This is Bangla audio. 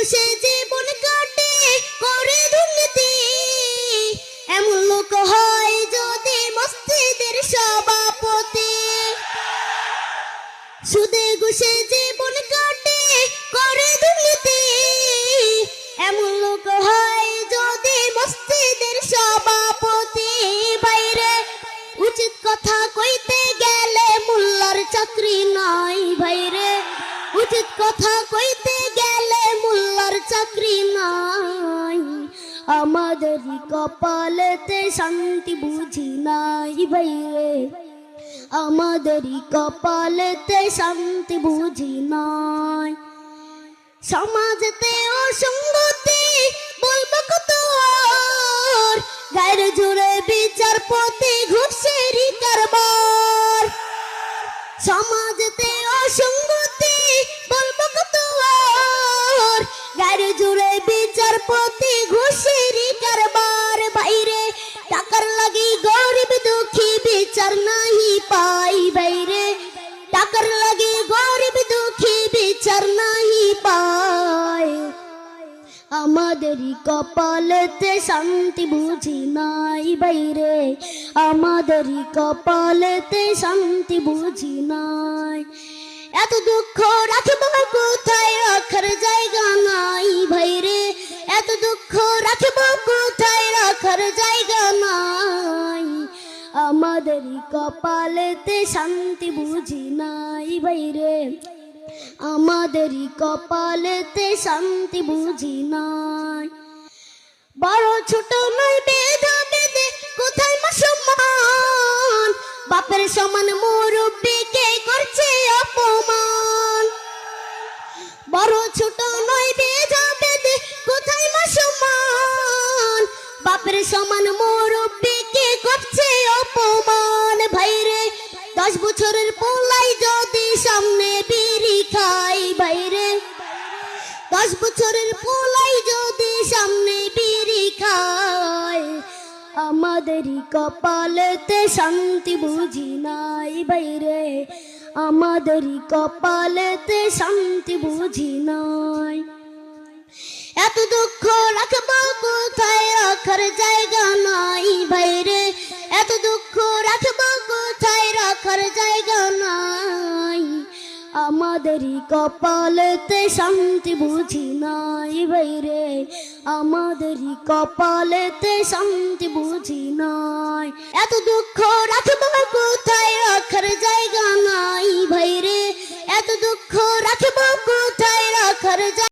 ঘুষে জীবন কাটে করে দুর্নীতি, এমন লোক হয় যদি মসজিদের সভাপতি। সুদে ঘুষে জীবন কাটে করে দুর্নীতি, এমন লোক হয় যদি মসজিদের সভাপতি। বাইরে উচিত কথা কইতে গেলে মোল্লার চাকরি নাই, ভাইরে উচিত কথা কইতে গেলে মোল্লার চাকরি নাই। আমাদেরই কপালেতে শান্তি বুঝি নাই ভাইরে, আমাদেরই কপালেতে শান্তি বুঝি নাই। সমাজেতে অসঙ্গতি বলবো কত আর, গায়ের জোরে বিচারপতি ঘুষেরই কারবার। সমাজেতে অসঙ্গতি বলবো কত আর, গায়ের জোরে বিচারপতি ঘুষেরই কারবার। বাইরে টাকার লাগি গরিব দুঃখী বিচার নাহি পাই, বাইরে টাকার লাগি গরিব দুঃখী বিচার নাহি পাই। আমাদেরই কপালেতে শান্তি বুঝি নাই বাইরে, আমাদেরই কপালেতে শান্তি বুঝি নাই। এত দুঃখ রাখবো কোথায়, রাখার জায়গা নাই ভাইরে, এত দুঃখ রাখবো কোথায়, রাখার জায়গা নাই। আমাদেরই কপালেতে শান্তি বুঝি নাই ভাইরে, আমাদেরই কপালেতে শান্তি বুঝি নাই। বড় ছোট নয় বেধা বেদে কোথায় সম্মান, বাপের সমান মুরব্বিকে করছে অপমান। বড় ছোট নয় বেধা বেদে কোথায় সম্মান, বাপের সমান মুরব্বিকে করছে অপমান। ভাইরে 10 বছরের পোলাই যদি সামনে বিড়ি খাই, বাইরে 10 বছরের পোলাই যদি সামনে বিড়ি খায়। আমাদেরই কপালেতে শান্তি বুঝি নাই বাইরে, আমাদেরই কপালেতে শান্তি বুঝি নাই। এত দুঃখ রাখবো কোথায়, রাখার জায়গা নাই বাইরে, এত দুঃখ রাখবো কোথায়, রাখার জায়গা নাই। আমাদেরই কপালেতে শান্তি বুঝি নাই বাইরে, আমাদেরই কপালেতে শান্তি বুঝি নাই। এত দুঃখ রাখবো কোথায়, রাখার জায়গা নাই ভাইরে, এত দুঃখ রাখবো কোথায়, রাখার জায়গা